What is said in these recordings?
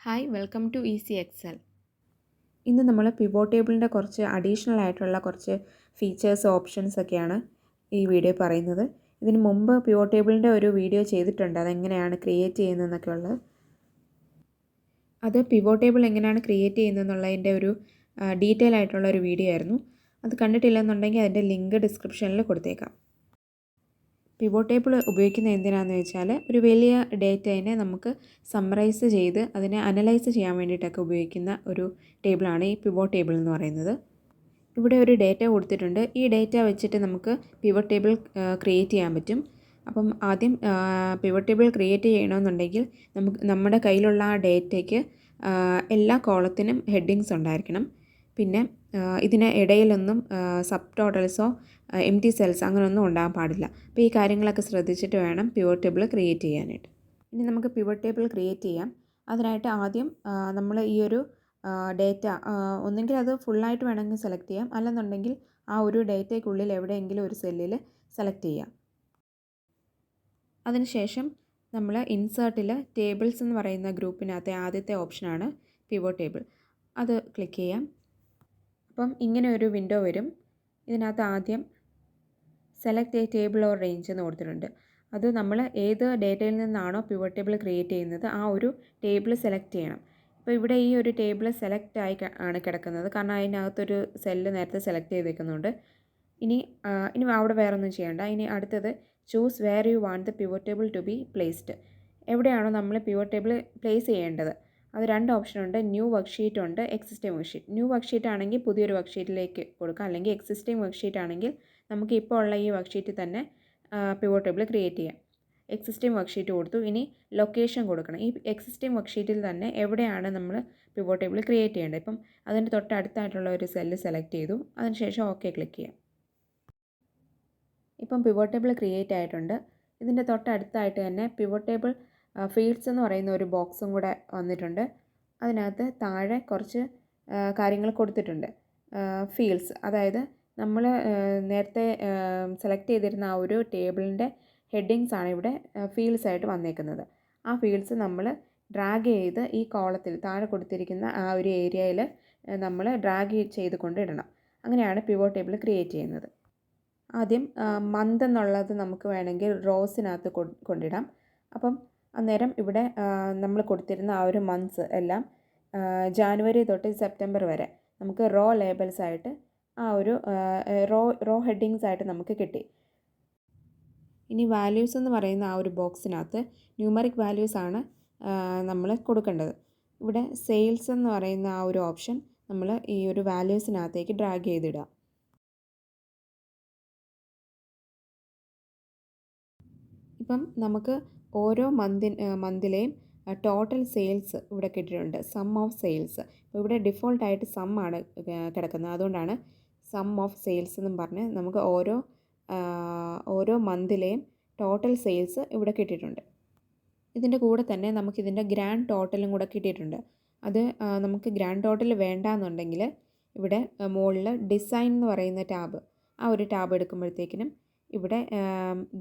Hi welcome to Easy Excel. ഇന്ന് നമ്മൾ pivot ടേബിളിൻ്റെ കുറച്ച് അഡീഷണൽ ആയിട്ടുള്ള കുറച്ച് ഫീച്ചേഴ്സ് ഓപ്ഷൻസ് ഒക്കെയാണ് ഈ വീഡിയോ പറയുന്നത്. ഇതിന് മുമ്പ് പിവോട്ട് ടേബിളിൻ്റെ ഒരു വീഡിയോ ചെയ്തിട്ടുണ്ട്, അതെങ്ങനെയാണ് ക്രിയേറ്റ് ചെയ്യുന്നതെന്നൊക്കെ ഉള്ളത്. അത് പിവോട്ട് ടേബിൾ എങ്ങനെയാണ് ക്രിയേറ്റ് ചെയ്യുന്നതെന്നുള്ളതിൻ്റെ ഒരു ഡീറ്റെയിൽ ആയിട്ടുള്ള ഒരു വീഡിയോ ആയിരുന്നു. അത് കണ്ടിട്ടില്ലെന്നുണ്ടെങ്കിൽ അതിൻ്റെ ലിങ്ക് ഡിസ്ക്രിപ്ഷനിൽ കൊടുത്തേക്കാം. പിവോട്ട് ടേബിൾ ഉപയോഗിക്കുന്നത് എന്തിനാണെന്ന് വെച്ചാൽ ഒരു വലിയ ഡേറ്റയെ നമുക്ക് സമ്മറൈസ് ചെയ്ത് അതിനെ അനലൈസ് ചെയ്യാൻ വേണ്ടിയിട്ടൊക്കെ ഉപയോഗിക്കുന്ന ഒരു ടേബിളാണ് ഈ പിവോട്ട് ടേബിൾ എന്ന് പറയുന്നത്. ഇവിടെ ഒരു ഡേറ്റ കൊടുത്തിട്ടുണ്ട്. ഈ ഡേറ്റ വെച്ചിട്ട് നമുക്ക് പിവോട്ട് ടേബിൾ ക്രിയേറ്റ് ചെയ്യാൻ പറ്റും. അപ്പം ആദ്യം പിവോട്ട് ടേബിൾ ക്രിയേറ്റ് ചെയ്യണമെന്നുണ്ടെങ്കിൽ നമ്മുടെ കയ്യിലുള്ള ആ ഡേറ്റയ്ക്ക് എല്ലാ കോളത്തിനും ഹെഡിങ്സ് ഉണ്ടായിരിക്കണം. പിന്നെ ഇതിന് ഇടയിലൊന്നും സബ് ടോട്ടൽസോ എംപ്റ്റി സെൽസ് അങ്ങനെയൊന്നും ഉണ്ടാകാൻ പാടില്ല. അപ്പോൾ ഈ കാര്യങ്ങളൊക്കെ ശ്രദ്ധിച്ചിട്ട് വേണം പിവോട്ട് ടേബിൾ ക്രിയേറ്റ് ചെയ്യാനായിട്ട്. ഇനി നമുക്ക് പിവോട്ട് ടേബിൾ ക്രിയേറ്റ് ചെയ്യാം. അതിനായിട്ട് ആദ്യം നമ്മൾ ഈ ഒരു ഡേറ്റ ഒന്നെങ്കിൽ അത് ഫുള്ളായിട്ട് വേണമെങ്കിൽ സെലക്ട് ചെയ്യാം, അല്ലെന്നുണ്ടെങ്കിൽ ആ ഒരു ഡേറ്റയ്ക്കുള്ളിൽ എവിടെയെങ്കിലും ഒരു സെല്ലിൽ സെലക്ട് ചെയ്യാം. അതിനുശേഷം നമ്മൾ ഇൻസേർട്ടിൽ ടേബിൾസ് എന്ന് പറയുന്ന ഗ്രൂപ്പിനകത്തെ ആദ്യത്തെ ഓപ്ഷനാണ് പിവോട്ട് ടേബിൾ. അത് ക്ലിക്ക് ചെയ്യാം. അപ്പം ഇങ്ങനെ ഒരു വിൻഡോ വരും. ഇതിനകത്ത് ആദ്യം select A table or range എന്ന് കൊടുത്തിട്ടുണ്ട്. അത് നമ്മൾ ഏത് ഡേറ്റയിൽ നിന്നാണോ പിവോട്ട് ടേബിൾ ക്രിയേറ്റ് ചെയ്യുന്നത് ആ ഒരു ടേബിൾ സെലക്ട് ചെയ്യണം. അപ്പോൾ ഇവിടെ ഈ ഒരു ടേബിൾ സെലക്ട് ആയി ആണ് കിടക്കുന്നത്, കാരണം അതിനകത്തൊരു സെല്ല് നേരത്തെ സെലക്ട് ചെയ്തേക്കുന്നുണ്ട്. ഇനി അവിടെ വേറെ ഒന്നും ചെയ്യേണ്ട. ഇനി അടുത്തത് choose where you want the pivot table to be placed. എവിടെയാണോ നമ്മൾ പിവോട്ട് ടേബിൾ പ്ലേസ് ചെയ്യേണ്ടത് അത് രണ്ട് ഓപ്ഷനുണ്ട്. ന്യൂ വർക്ക്ഷീറ്റ് ഉണ്ട്, എക്സിസ്റ്റിംഗ് വർക്ക്ഷീറ്റ്. ന്യൂ വർക്ക്ഷീറ്റ് ആണെങ്കിൽ പുതിയൊരു വർക്ക്ഷീറ്റിലേക്ക് കൊടുക്കാം, അല്ലെങ്കിൽ എക്സിസ്റ്റിംഗ് വർക്ക്ഷീറ്റ് ആണെങ്കിൽ നമുക്ക് ഇപ്പോൾ ഉള്ള ഈ വർക്ക്ഷീറ്റിൽ തന്നെ പിവോട്ട് ടേബിൾ ക്രിയേറ്റ് ചെയ്യാം. എക്സിസ്റ്റിംഗ് വർക്ക്ഷീറ്റ് കൊടുത്തു. ഇനി ലൊക്കേഷൻ കൊടുക്കണം. ഈ എക്സിസ്റ്റിംഗ് വർക്ക്ഷീറ്റിൽ തന്നെ എവിടെയാണ് നമ്മൾ പിവോട്ട് ടേബിൾ ക്രിയേറ്റ് ചെയ്യേണ്ടത്. ഇപ്പം അതിൻ്റെ തൊട്ടടുത്തായിട്ടുള്ള ഒരു സെല്ല് സെലക്ട് ചെയ്തു. അതിനുശേഷം ഓക്കെ ക്ലിക്ക് ചെയ്യാം. ഇപ്പം പിവോട്ട് ടേബിൾ ക്രിയേറ്റ് ആയിട്ടുണ്ട്. ഇതിൻ്റെ തൊട്ടടുത്തായിട്ട് തന്നെ പിവോട്ട് ടേബിൾ ഫീൽഡ്സ് എന്ന് പറയുന്ന ഒരു ബോക്സും കൂടെ വന്നിട്ടുണ്ട്. അതിനകത്ത് താഴെ കുറച്ച് കാര്യങ്ങൾ കൊടുത്തിട്ടുണ്ട്. ഫീൽഡ്സ്, അതായത് നമ്മൾ നേരത്തെ സെലക്ട് ചെയ്തിരുന്ന ആ ഒരു ടേബിളിൻ്റെ ഹെഡിങ്സ് ആണ് ഇവിടെ ഫീൽഡ്സ് ആയിട്ട് വന്നേക്കുന്നത്. ആ ഫീൽഡ്സ് നമ്മൾ ഡ്രാഗ് ചെയ്ത് ഈ കോളത്തിൽ താഴെ കൊടുത്തിരിക്കുന്ന ആ ഒരു ഏരിയയിൽ നമ്മൾ ഡ്രാഗ് ചെയ്ത് കൊണ്ടിടണം. അങ്ങനെയാണ് പിവോട്ട് ടേബിൾ ക്രിയേറ്റ് ചെയ്യുന്നത്. ആദ്യം മന്ത് എന്നുള്ളത് നമുക്ക് വേണമെങ്കിൽ റോസിനകത്ത് കൊണ്ടിടാം. അപ്പം അന്നേരം ഇവിടെ നമ്മൾ കൊടുത്തിരുന്ന ആ ഒരു മന്ത്സ് എല്ലാം ജാനുവരി തൊട്ട് സെപ്റ്റംബർ വരെ നമുക്ക് റോ ലേബൽസ് ആയിട്ട് ആ ഒരു റോ ഹെഡിങ്സ് ആയിട്ട് നമുക്ക് കിട്ടി. ഇനി വാല്യൂസ് എന്ന് പറയുന്ന ആ ഒരു ബോക്സിനകത്ത് ന്യൂമറിക് വാല്യൂസ് ആണ് നമ്മൾ കൊടുക്കേണ്ടത്. ഇവിടെ സെയിൽസ് എന്ന് പറയുന്ന ആ ഒരു ഓപ്ഷൻ നമ്മൾ ഈ ഒരു വാല്യൂസിനകത്തേക്ക് ഡ്രാഗ് ചെയ്തിടുക. ഇപ്പം നമുക്ക് ഓരോ മന്തിലെയും ടോട്ടൽ സെയിൽസ് ഇവിടെ കിട്ടിയിട്ടുണ്ട്, സം ഓഫ് സെയിൽസ്. അപ്പോൾ ഇവിടെ ഡിഫോൾട്ടായിട്ട് സം ആണ് കിടക്കുന്നത്, അതുകൊണ്ടാണ് സം ഓഫ് സെയിൽസ് എന്നും പറഞ്ഞ് നമുക്ക് ഓരോ മന്തിലെയും ടോട്ടൽ സെയിൽസ് ഇവിടെ കിട്ടിയിട്ടുണ്ട്. ഇതിൻ്റെ കൂടെ തന്നെ നമുക്കിതിൻ്റെ ഗ്രാൻഡ് ടോട്ടലും കൂടെ കിട്ടിയിട്ടുണ്ട്. അത് നമുക്ക് ഗ്രാൻഡ് ടോട്ടൽ വേണ്ടാന്നുണ്ടെങ്കിൽ ഇവിടെ മുകളിൽ ഡിസൈൻ എന്ന് പറയുന്ന ടാബ്, ആ ഒരു ടാബ് എടുക്കുമ്പോഴത്തേക്കിനും ഇവിടെ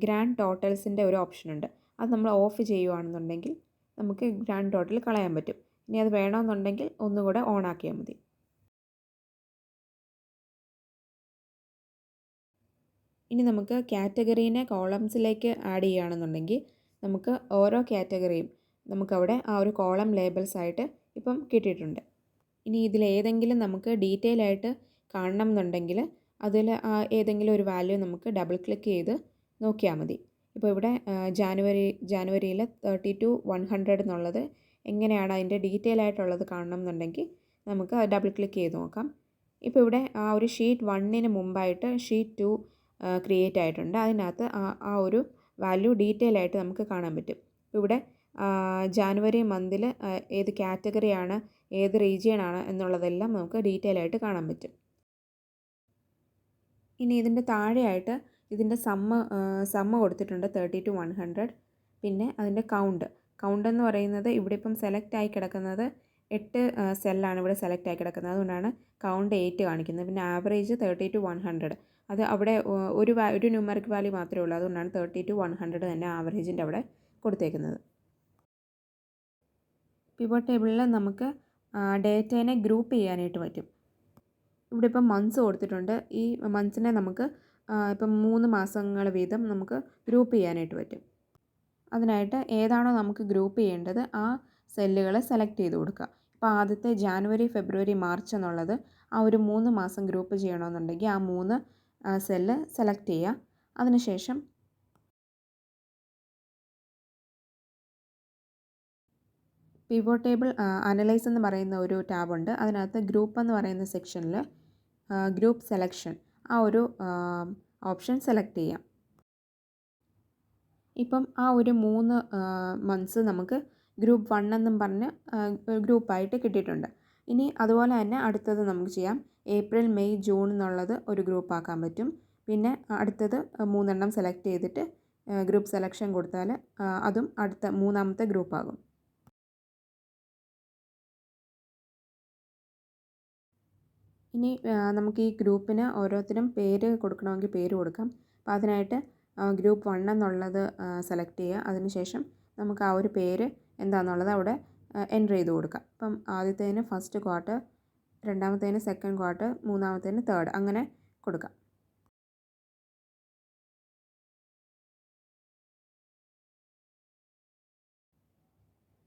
ഗ്രാൻഡ് ടോട്ടൽസിൻ്റെ ഒരു ഓപ്ഷനുണ്ട്. അത് നമ്മൾ ഓഫ് ചെയ്യുകയാണെന്നുണ്ടെങ്കിൽ നമുക്ക് ഗ്രാൻഡ് ടോട്ടൽ കളയാൻ പറ്റും. ഇനി അത് വേണമെന്നുണ്ടെങ്കിൽ ഒന്നുകൂടെ ഓൺ ആക്കിയാൽ മതി. ഇനി നമുക്ക് കാറ്റഗറീനെ കോളംസിലേക്ക് ആഡ് ചെയ്യുകയാണെന്നുണ്ടെങ്കിൽ നമുക്ക് ഓരോ കാറ്റഗറിയും നമുക്കവിടെ ആ ഒരു കോളം ലേബൽസ് ആയിട്ട് ഇപ്പം കിട്ടിയിട്ടുണ്ട്. ഇനി ഇതിലേതെങ്കിലും നമുക്ക് ഡീറ്റെയിൽ ആയിട്ട് കാണണം എന്നുണ്ടെങ്കിൽ അതിൽ ഏതെങ്കിലും ഒരു വാല്യൂ നമുക്ക് ഡബിൾ ക്ലിക്ക് ചെയ്ത് നോക്കിയാൽ മതി. ഇപ്പോൾ ഇവിടെ ജാനുവരിയിൽ 30 to 100 എന്നുള്ളത് എങ്ങനെയാണ് അതിൻ്റെ ഡീറ്റെയിൽ ആയിട്ടുള്ളത് കാണണം എന്നുണ്ടെങ്കിൽ നമുക്ക് ഡബിൾ ക്ലിക്ക് ചെയ്ത് നോക്കാം. ഇപ്പോൾ ഇവിടെ ആ ഒരു ഷീറ്റ് 1ന് മുമ്പായിട്ട് ഷീറ്റ് 2 ക്രിയേറ്റ് ആയിട്ടുണ്ട്. അതിനകത്ത് ആ ഒരു വാല്യൂ ഡീറ്റെയിൽ ആയിട്ട് നമുക്ക് കാണാൻ പറ്റും. ഇവിടെ ജാനുവരി മന്തിൽ ഏത് കാറ്റഗറിയാണ്, ഏത് റീജിയനാണ് എന്നുള്ളതെല്ലാം നമുക്ക് ഡീറ്റെയിൽ ആയിട്ട് കാണാൻ പറ്റും. ഇനി ഇതിൻ്റെ താഴെയായിട്ട് ഇതിൻ്റെ സമ്മ് കൊടുത്തിട്ടുണ്ട് 30 to 100. പിന്നെ അതിൻ്റെ കൗണ്ട് എന്ന് പറയുന്നത് ഇവിടെ ഇപ്പം സെലക്ട് ആയി കിടക്കുന്നത് 8 സെല്ലാണ് ഇവിടെ സെലക്ട് ആയി കിടക്കുന്നത്, അതുകൊണ്ടാണ് കൗണ്ട് 8 കാണിക്കുന്നത്. പിന്നെ ആവറേജ് 30 to 100, അത് അവിടെ ഒരു ന്യൂമറിക് വാല്യൂ മാത്രമേ ഉള്ളൂ, അതുകൊണ്ടാണ് 30 to 100 തന്നെ ആവറേജിൻ്റെ അവിടെ കൊടുത്തേക്കുന്നത്. പിവോട്ട് ടേബിളിൽ നമുക്ക് ഡേറ്റേനെ ഗ്രൂപ്പ് ചെയ്യാനായിട്ട് പറ്റും. ഇവിടെ ഇപ്പം മന്ത്സ് കൊടുത്തിട്ടുണ്ട്. ഈ മന്ത്സിനെ നമുക്ക് ഇപ്പം 3 മാസങ്ങൾ വീതം നമുക്ക് ഗ്രൂപ്പ് ചെയ്യാനായിട്ട് പറ്റും. അതിനായിട്ട് ഏതാണോ നമുക്ക് ഗ്രൂപ്പ് ചെയ്യേണ്ടത് ആ സെല്ലുകൾ സെലക്ട് ചെയ്ത് കൊടുക്കുക. ഇപ്പോൾ ആദ്യത്തെ ജാനുവരി, ഫെബ്രുവരി, മാർച്ച് എന്നുള്ളത് ആ ഒരു 3 മാസം ഗ്രൂപ്പ് ചെയ്യണമെന്നുണ്ടെങ്കിൽ ആ 3 സെല്ല് സെലക്ട് ചെയ്യുക. അതിനുശേഷം പിവോട്ട് ടേബിൾ അനലൈസ് എന്ന് പറയുന്ന ഒരു ടാബുണ്ട്. അതിനകത്ത് ഗ്രൂപ്പ് എന്ന് പറയുന്ന സെക്ഷനിൽ ഗ്രൂപ്പ് സെലക്ഷൻ ആ ഒരു ഓപ്ഷൻ സെലക്ട് ചെയ്യാം. ഇപ്പം ആ ഒരു 3 മന്ത്സ് നമുക്ക് ഗ്രൂപ്പ് 1 എന്നും പറഞ്ഞ് ഗ്രൂപ്പായിട്ട് കിട്ടിയിട്ടുണ്ട്. ഇനി അതുപോലെ തന്നെ അടുത്തത് നമുക്ക് ചെയ്യാം. ഏപ്രിൽ, മെയ്, ജൂൺ എന്നുള്ളത് ഒരു ഗ്രൂപ്പാക്കാൻ പറ്റും. പിന്നെ അടുത്തത് 3 എണ്ണം സെലക്ട് ചെയ്തിട്ട് ഗ്രൂപ്പ് സെലക്ഷൻ കൊടുത്താൽ അതും അടുത്ത 3ാമത്തെ ഗ്രൂപ്പാകും. ഇനി നമുക്ക് ഈ ഗ്രൂപ്പിന് ഓരോരുത്തരും പേര് കൊടുക്കണമെങ്കിൽ പേര് കൊടുക്കാം. അപ്പോൾ അതിനായിട്ട് ഗ്രൂപ്പ് 1 എന്നുള്ളത് സെലക്ട് ചെയ്യുക. അതിനുശേഷം നമുക്ക് ആ ഒരു പേര് എന്താണെന്നുള്ളത് അവിടെ എൻ്റർ ചെയ്ത് കൊടുക്കാം. അപ്പം ആദ്യത്തേതിന് ഫസ്റ്റ് ക്വാർട്ടർ, രണ്ടാമത്തേതിന് സെക്കൻഡ് ക്വാർട്ടർ, മൂന്നാമത്തേതിന് തേർഡ്, അങ്ങനെ കൊടുക്കാം.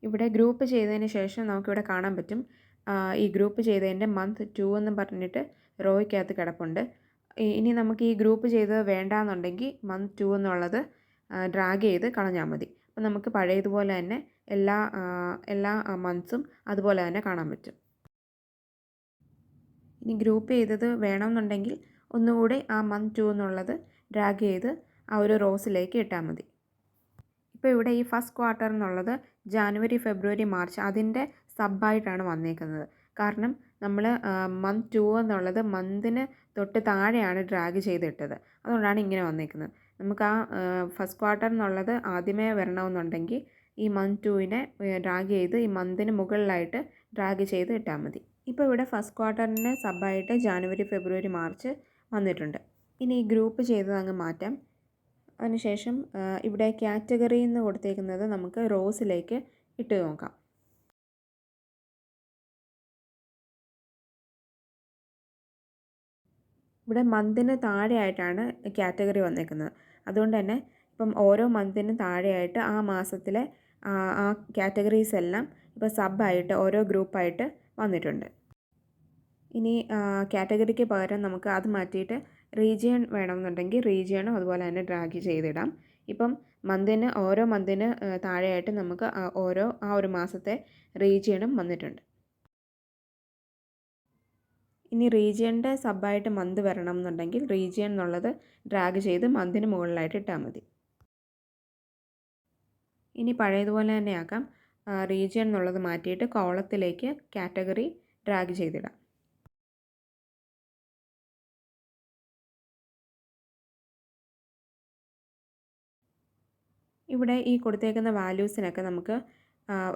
ഇവിടെ ഗ്രൂപ്പ് ചെയ്തതിന് ശേഷം നമുക്കിവിടെ കാണാൻ പറ്റും ഈ ഗ്രൂപ്പ് ചെയ്തതിൻ്റെ മന്ത് 2 എന്ന് പറഞ്ഞിട്ട് റോയ്ക്കകത്ത് കിടപ്പുണ്ട്. ഇനി നമുക്ക് ഈ ഗ്രൂപ്പ് ചെയ്തത് വേണ്ടാന്നുണ്ടെങ്കിൽ മന്ത് 2 എന്നുള്ളത് ഡ്രാഗ് ചെയ്ത് കളഞ്ഞാൽ മതി. അപ്പോൾ നമുക്ക് പഴയതുപോലെ തന്നെ എല്ലാ മന്ത്സും അതുപോലെ തന്നെ കാണാൻ പറ്റും. ഇനി ഗ്രൂപ്പ് ചെയ്തത് വേണമെന്നുണ്ടെങ്കിൽ ഒന്നുകൂടി ആ മന്ത് 2 എന്നുള്ളത് ഡ്രാഗ് ചെയ്ത് ആ ഒരു റോസിലേക്ക് ഇട്ടാൽ മതി. ഇപ്പോൾ ഇവിടെ ഈ ഫസ്റ്റ് ക്വാർട്ടർ എന്നുള്ളത് ജാനുവരി, ഫെബ്രുവരി, മാർച്ച് അതിൻ്റെ സബ്ബായിട്ടാണ് വന്നേക്കുന്നത്. കാരണം നമ്മൾ മന്ത് 2 എന്നുള്ളത് മന്തിന് തൊട്ട് താഴെയാണ് ഡ്രാഗ് ചെയ്തിട്ടത്. അതുകൊണ്ടാണ് ഇങ്ങനെ വന്നേക്കുന്നത്. നമുക്ക് ആ ഫസ്റ്റ് ക്വാർട്ടർ എന്നുള്ളത് ആദ്യമേ വരണമെന്നുണ്ടെങ്കിൽ ഈ മന്ത് 2നെ ഡ്രാഗ് ചെയ്ത് ഈ മന്തിന് മുകളിലായിട്ട് ഡ്രാഗ് ചെയ്ത് ഇട്ടാൽ മതി. ഇപ്പോൾ ഇവിടെ ഫസ്റ്റ് ക്വാർട്ടറിന് സബ്ബായിട്ട് ജാനുവരി, ഫെബ്രുവരി, മാർച്ച് വന്നിട്ടുണ്ട്. ഇനി ഈ ഗ്രൂപ്പ് ചെയ്തത് അങ്ങ് മാറ്റാം. അതിനുശേഷം ഇവിടെ കാറ്റഗറി എന്ന് കൊടുത്തേക്കുന്നത് നമുക്ക് റോസിലേക്ക് ഇട്ട് നോക്കാം. ഇവിടെ മന്തിന് താഴെയായിട്ടാണ് കാറ്റഗറി വന്നേക്കുന്നത്. അതുകൊണ്ട് തന്നെ ഇപ്പം ഓരോ മന്തിനും താഴെയായിട്ട് ആ മാസത്തിലെ ആ കാറ്റഗറീസ് എല്ലാം ഇപ്പോൾ സബ്ബായിട്ട് ഓരോ ഗ്രൂപ്പായിട്ട് വന്നിട്ടുണ്ട്. ഇനി കാറ്റഗറിക്ക് പകരം നമുക്ക് അത് മാറ്റിയിട്ട് റീജിയൺ വേണമെന്നുണ്ടെങ്കിൽ റീജിയണും അതുപോലെ തന്നെ ഡ്രാഗ് ചെയ്തിടാം. ഇപ്പം ഓരോ മന്തിന് താഴെയായിട്ട് നമുക്ക് ആ ഒരു മാസത്തെ റീജിയണും വന്നിട്ടുണ്ട്. ഇനി റീജിയൻ്റെ സബ്ബായിട്ട് മന്ത് വരണം എന്നുണ്ടെങ്കിൽ റീജിയൻ എന്നുള്ളത് ഡ്രാഗ് ചെയ്ത് മന്തിന് മുകളിലായിട്ട് ഇട്ടാൽ മതി. ഇനി പഴയതുപോലെ തന്നെ ആക്കാം. റീജിയൻ എന്നുള്ളത് മാറ്റിയിട്ട് കോളത്തിലേക്ക് കാറ്റഗറി ഡ്രാഗ് ചെയ്തിടാം. ഇവിടെ ഈ കൊടുത്തേക്കുന്ന വാല്യൂസിനൊക്കെ നമുക്ക്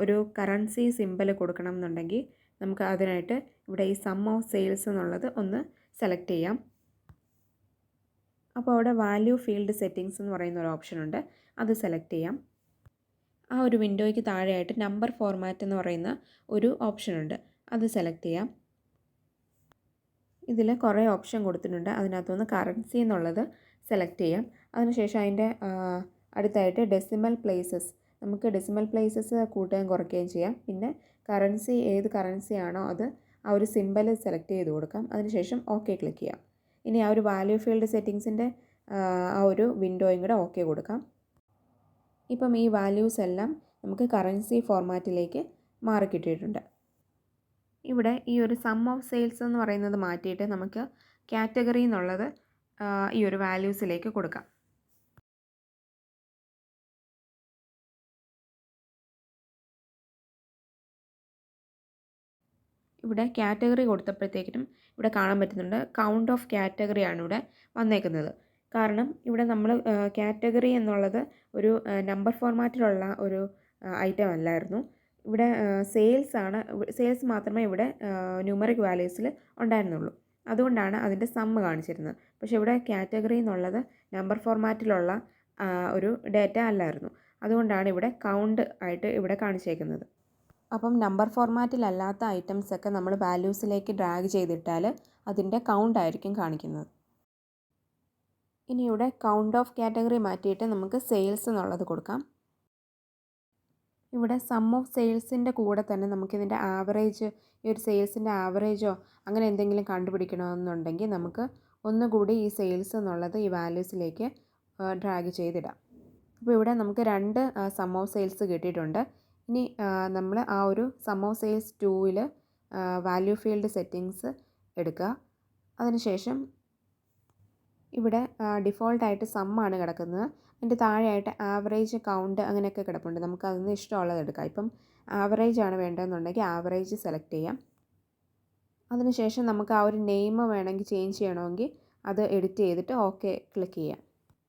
ഒരു കറൻസി സിമ്പൽ കൊടുക്കണം എന്നുണ്ടെങ്കിൽ നമുക്ക് അതിനായിട്ട് ഇവിടെ ഈ സം ഓഫ് സെയിൽസ് എന്നുള്ളത് ഒന്ന് സെലക്ട് ചെയ്യാം. അപ്പോൾ അവിടെ വാല്യൂ ഫീൽഡ് സെറ്റിങ്സ് എന്ന് പറയുന്ന ഒരു ഓപ്ഷൻ ഉണ്ട്. അത് സെലക്ട് ചെയ്യാം. ആ ഒരു വിൻഡോയ്ക്ക് താഴെയായിട്ട് നമ്പർ ഫോർമാറ്റ് എന്ന് പറയുന്ന ഒരു ഓപ്ഷൻ ഉണ്ട്. അത് സെലക്ട് ചെയ്യാം. ഇതിൽ കുറേ ഓപ്ഷൻ കൊടുത്തിട്ടുണ്ട്. അതിനകത്തുനിന്ന് കറൻസി എന്നുള്ളത് സെലക്ട് ചെയ്യാം. അതിനുശേഷം അതിൻ്റെ അടുത്തായിട്ട് ഡെസിമൽ പ്ലേസസ്, നമുക്ക് ഡെസിമൽ പ്ലേസസ് കൂട്ടുകയും കുറയ്ക്കുകയും ചെയ്യാം. പിന്നെ കറൻസി ഏത് കറൻസിയാണോ അത് ആ ഒരു സിമ്പൽ സെലക്ട് ചെയ്ത് കൊടുക്കാം. അതിനുശേഷം ഓക്കെ ക്ലിക്ക് ചെയ്യാം. ഇനി ആ ഒരു വാല്യൂ ഫീൽഡ് സെറ്റിങ്സിൻ്റെ ആ ഒരു വിൻഡോയും കൂടെ ഓക്കെ കൊടുക്കാം. ഇപ്പം ഈ വാല്യൂസ് എല്ലാം നമുക്ക് കറൻസി ഫോർമാറ്റിലേക്ക് മാറിക്കിട്ടിയിട്ടുണ്ട്. ഇവിടെ ഈ ഒരു സം ഓഫ് സെയിൽസ് എന്ന് പറയുന്നത് മാറ്റിയിട്ട് നമുക്ക് കാറ്റഗറി എന്നുള്ളത് ഈ ഒരു വാല്യൂസിലേക്ക് കൊടുക്കാം. ഇവിടെ കാറ്റഗറി കൊടുത്തപ്പോഴത്തേക്കിനും ഇവിടെ കാണാൻ പറ്റുന്നുണ്ട് കൗണ്ട് ഓഫ് കാറ്റഗറിയാണ് ഇവിടെ വന്നേക്കുന്നത്. കാരണം ഇവിടെ നമ്മൾ കാറ്റഗറി എന്നുള്ളത് ഒരു നമ്പർ ഫോർമാറ്റിലുള്ള ഒരു ഐറ്റം അല്ലായിരുന്നു. ഇവിടെ സെയിൽസ് മാത്രമേ ഇവിടെ ന്യൂമറിക് വാല്യൂസിൽ ഉണ്ടായിരുന്നുള്ളൂ. അതുകൊണ്ടാണ് അതിൻ്റെ സമ്മ് കാണിച്ചിരുന്നത്. പക്ഷേ ഇവിടെ കാറ്റഗറി എന്നുള്ളത് നമ്പർ ഫോർമാറ്റിലുള്ള ഒരു ഡേറ്റ അല്ലായിരുന്നു. അതുകൊണ്ടാണ് ഇവിടെ കൗണ്ട് ആയിട്ട് ഇവിടെ കാണിച്ചേക്കുന്നത്. അപ്പം നമ്പർ ഫോർമാറ്റിലല്ലാത്ത ഐറ്റംസൊക്കെ നമ്മൾ വാല്യൂസിലേക്ക് ഡ്രാഗ് ചെയ്തിട്ടാൽ അതിൻ്റെ കൗണ്ട് ആയിരിക്കും കാണിക്കുന്നത്. ഇനി ഇവിടെ കൗണ്ട് ഓഫ് കാറ്റഗറി മാറ്റിയിട്ട് നമുക്ക് സെയിൽസ് എന്നുള്ളത് കൊടുക്കാം. ഇവിടെ സം ഓഫ് സെയിൽസിൻ്റെ കൂടെ തന്നെ നമുക്കിതിൻ്റെ ആവറേജ്, ഈ ഒരു സെയിൽസിൻ്റെ ആവറേജോ അങ്ങനെ എന്തെങ്കിലും കണ്ടുപിടിക്കണമെന്നുണ്ടെങ്കിൽ നമുക്ക് ഒന്നുകൂടി ഈ സെയിൽസ് എന്നുള്ളത് ഈ വാല്യൂസിലേക്ക് ഡ്രാഗ് ചെയ്തിടാം. അപ്പോൾ ഇവിടെ നമുക്ക് 2 സം ഓഫ് സെയിൽസ് കിട്ടിയിട്ടുണ്ട്. ഇനി നമ്മൾ ആ ഒരു സം ഓഫ് സെയിൽസ് 2ൽ വാല്യൂ ഫീൽഡ് സെറ്റിങ്സ് എടുക്കുക. അതിനുശേഷം ഇവിടെ ഡിഫോൾട്ടായിട്ട് സമ്മാണ് കിടക്കുന്നത്. അതിൻ്റെ താഴെയായിട്ട് ആവറേജ്, കൗണ്ട് അങ്ങനെയൊക്കെ കിടപ്പുണ്ട്. നമുക്ക് അതിന് ഇഷ്ടമുള്ളത് എടുക്കാം. ഇപ്പം ആവറേജ് ആണ് വേണ്ടതെന്നുണ്ടെങ്കിൽ ആവറേജ് സെലക്ട് ചെയ്യാം. അതിനുശേഷം നമുക്ക് ആ ഒരു നെയിം വേണമെങ്കിൽ ചേഞ്ച് ചെയ്യണമെങ്കിൽ അത് എഡിറ്റ് ചെയ്തിട്ട് ഓക്കെ ക്ലിക്ക് ചെയ്യാം.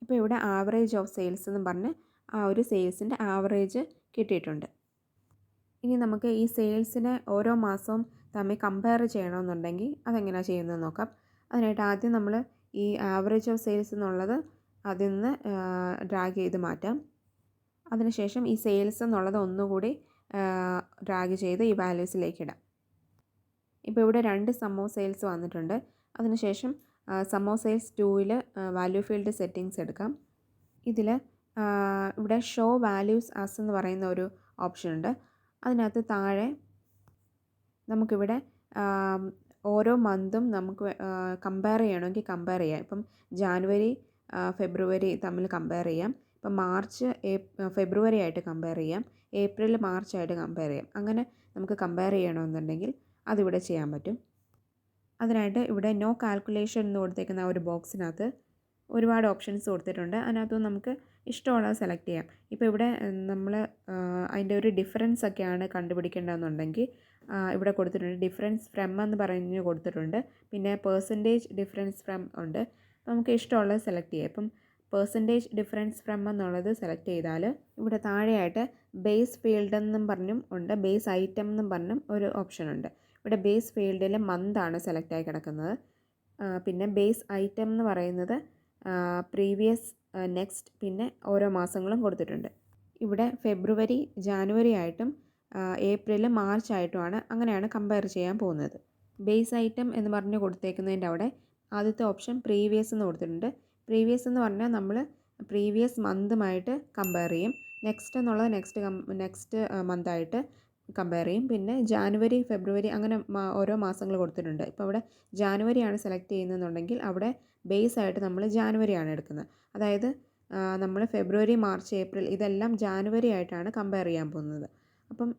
ഇപ്പോൾ ഇവിടെ ആവറേജ് ഓഫ് സെയിൽസ് എന്ന് പറഞ്ഞ് ആ ഒരു സെയിൽസിൻ്റെ ആവറേജ് കിട്ടിയിട്ടുണ്ട്. ഇനി നമുക്ക് ഈ സെയിൽസിനെ ഓരോ മാസവും തമ്മിൽ കമ്പയർ ചെയ്യണമെന്നുണ്ടെങ്കിൽ അതെങ്ങനെയാണ് ചെയ്യുന്നത് നോക്കാം. അതിനായിട്ട് ആദ്യം നമ്മൾ ഈ ആവറേജ് ഓഫ് സെയിൽസ് എന്നുള്ളത് അതിൽ നിന്ന് ഡ്രാഗ് ചെയ്ത് മാറ്റാം. അതിനുശേഷം ഈ സെയിൽസ് എന്നുള്ളത് ഒന്നുകൂടി ഡ്രാഗ് ചെയ്ത് ഈ വാല്യൂസിലേക്ക് ഇടാം. ഇപ്പോൾ ഇവിടെ 2 സം ഓഫ് സെയിൽസ് വന്നിട്ടുണ്ട്. അതിനുശേഷം സം ഓഫ് സെയിൽസ് 2ൽ വാല്യൂ ഫീൽഡ് സെറ്റിങ്സ് എടുക്കാം. ഇതിൽ ഇവിടെ ഷോ വാല്യൂസ് ആസ് എന്ന് പറയുന്ന ഒരു ഓപ്ഷൻ ഉണ്ട്. അതിനകത്ത് താഴെ നമുക്കിവിടെ ഓരോ മന്തും നമുക്ക് കമ്പയർ ചെയ്യണമെങ്കിൽ കമ്പയർ ചെയ്യാം. ഇപ്പം ജാനുവരി ഫെബ്രുവരി തമ്മിൽ കമ്പയർ ചെയ്യാം. ഇപ്പം മാർച്ച് ഫെബ്രുവരി ആയിട്ട് കമ്പയർ ചെയ്യാം. ഏപ്രിൽ മാർച്ചായിട്ട് കമ്പയർ ചെയ്യാം. അങ്ങനെ നമുക്ക് കമ്പയർ ചെയ്യണമെന്നുണ്ടെങ്കിൽ അതിവിടെ ചെയ്യാൻ പറ്റും. അതിനായിട്ട് ഇവിടെ നോ കാൽക്കുലേഷൻ എന്ന് കൊടുത്തേക്കുന്ന ഒരു ബോക്സിനകത്ത് ഒരുപാട് ഓപ്ഷൻസ് കൊടുത്തിട്ടുണ്ട്. അതിനകത്ത് നമുക്ക് ഇഷ്ടമുള്ളത് സെലക്ട് ചെയ്യാം. ഇപ്പോൾ ഇവിടെ നമ്മൾ അതിൻ്റെ ഒരു ഡിഫറൻസ് ഒക്കെയാണ് കണ്ടുപിടിക്കേണ്ടതെന്നുണ്ടെങ്കിൽ ഇവിടെ കൊടുത്തിട്ടുണ്ട്. ഡിഫറൻസ് ഫ്രം എന്ന് പറഞ്ഞ് കൊടുത്തിട്ടുണ്ട്. പിന്നെ പെർസെൻറ്റേജ് ഡിഫറൻസ് ഫ്രം ഉണ്ട്. നമുക്ക് ഇഷ്ടമുള്ളത് സെലക്ട് ചെയ്യാം. ഇപ്പം പെർസെൻറ്റേജ് ഡിഫറൻസ് ഫ്രം എന്നുള്ളത് സെലക്ട് ചെയ്താൽ ഇവിടെ താഴെയായിട്ട് ബേസ് ഫീൽഡ് എന്നും പറഞ്ഞും ഉണ്ട്, ബേസ് ഐറ്റം എന്നും പറഞ്ഞും ഒരു ഓപ്ഷൻ ഉണ്ട്. ഇവിടെ ബേസ് ഫീൽഡിൽ മന്താണ് സെലക്ട് ആയി കിടക്കുന്നത്. പിന്നെ ബേസ് ഐറ്റം എന്ന് പറയുന്നത് പ്രീവിയസ്, നെക്സ്റ്റ്, പിന്നെ ഓരോ മാസങ്ങളും കൊടുത്തിട്ടുണ്ട്. ഇവിടെ ഫെബ്രുവരി ജാനുവരി ആയിട്ടും ഏപ്രിൽ മാർച്ച് ആയിട്ടുമാണ്, അങ്ങനെയാണ് കമ്പയർ ചെയ്യാൻ പോകുന്നത്. ബേസ് ഐറ്റം എന്ന് പറഞ്ഞ് കൊടുത്തേക്കുന്നതിൻ്റെ അവിടെ ആദ്യത്തെ ഓപ്ഷൻ പ്രീവിയസ് എന്ന് കൊടുത്തിട്ടുണ്ട്. പ്രീവിയസ് എന്ന് പറഞ്ഞാൽ നമ്മൾ പ്രീവിയസ് മന്തുമായിട്ട് കമ്പയർ ചെയ്യും. നെക്സ്റ്റ് എന്നുള്ളത് നെക്സ്റ്റ് മന്തായിട്ട് കമ്പയർ ചെയ്യും. പിന്നെ ജാനുവരി ഫെബ്രുവരി അങ്ങനെ ഓരോ മാസങ്ങൾ കൊടുത്തിട്ടുണ്ട്. ഇപ്പോൾ അവിടെ ജാനുവരിയാണ് സെലക്ട് ചെയ്യുന്നതെന്നുണ്ടെങ്കിൽ അവിടെ ബേസ് ആയിട്ട് നമ്മൾ ജാനുവരിയാണ് എടുക്കുന്നത്. അതായത് നമ്മൾ ഫെബ്രുവരി മാർച്ച് ഏപ്രിൽ ഇതെല്ലാം ജാനുവരി ആയിട്ടാണ് കമ്പയർ ചെയ്യാൻ പോകുന്നത്. അപ്പം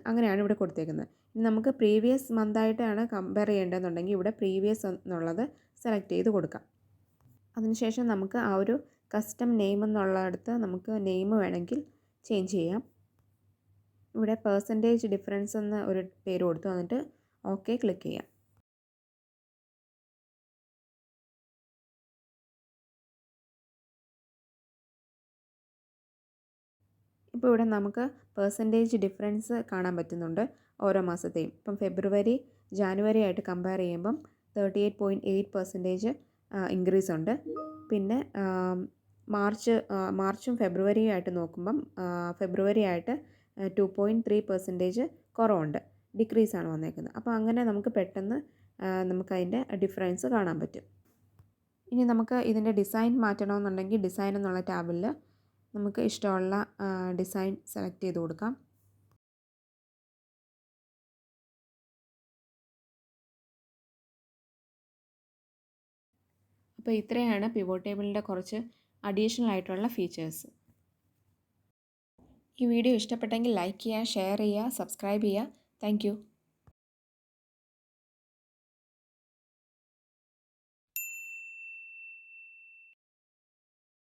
അങ്ങനെയാണ് ഇവിടെ കൊടുത്തേക്കുന്നത്. ഇനി നമുക്ക് പ്രീവിയസ് മന്തായിട്ടാണ് കമ്പയർ ചെയ്യേണ്ടതെന്നുണ്ടെങ്കിൽ ഇവിടെ പ്രീവിയസ് എന്നുള്ളത് സെലക്ട് ചെയ്ത് കൊടുക്കാം. അതിനുശേഷം നമുക്ക് ആ ഒരു കസ്റ്റം നെയിം എന്നുള്ളടത്ത് നമുക്ക് നെയിം വേണമെങ്കിൽ ചേഞ്ച് ചെയ്യാം. ഇവിടെ പെർസെൻറ്റേജ് ഡിഫറൻസ് എന്ന ഒരു പേര് കൊടുത്തു, എന്നിട്ട് ഓക്കെ ക്ലിക്ക് ചെയ്യാം. ഇപ്പോൾ ഇവിടെ നമുക്ക് പെർസെൻറ്റേജ് ഡിഫറൻസ് കാണാൻ പറ്റുന്നുണ്ട് ഓരോ മാസത്തെയും. ഇപ്പം ഫെബ്രുവരി ജാനുവരി ആയിട്ട് കമ്പയർ ചെയ്യുമ്പം 38.8% ഇൻക്രീസ് ഉണ്ട്. പിന്നെ മാർച്ചും ഫെബ്രുവരിയും ആയിട്ട് നോക്കുമ്പം ഫെബ്രുവരി ആയിട്ട് 2.3% കുറവുണ്ട്, ഡിക്രീസാണ് വന്നേക്കുന്നത്. അപ്പോൾ അങ്ങനെ നമുക്ക് പെട്ടെന്ന് നമുക്കതിൻ്റെ ഡിഫറൻസ് കാണാൻ പറ്റും. ഇനി നമുക്ക് ഇതിൻ്റെ ഡിസൈൻ മാറ്റണമെന്നുണ്ടെങ്കിൽ ഡിസൈൻ എന്നുള്ള ടാബിൽ നമുക്ക് ഇഷ്ടമുള്ള ഡിസൈൻ സെലക്ട് ചെയ്ത് കൊടുക്കാം. അപ്പോൾ ഇത്രയാണ് പിവോട്ട് ടേബിളിൻ്റെ കുറച്ച് അഡീഷണൽ ആയിട്ടുള്ള ഫീച്ചേഴ്സ്. ഈ വീഡിയോ ഇഷ്ടപ്പെട്ടെങ്കിൽ ലൈക്ക് ചെയ്യുക, ഷെയർ ചെയ്യുക, സബ്സ്ക്രൈബ് ചെയ്യുക. താങ്ക്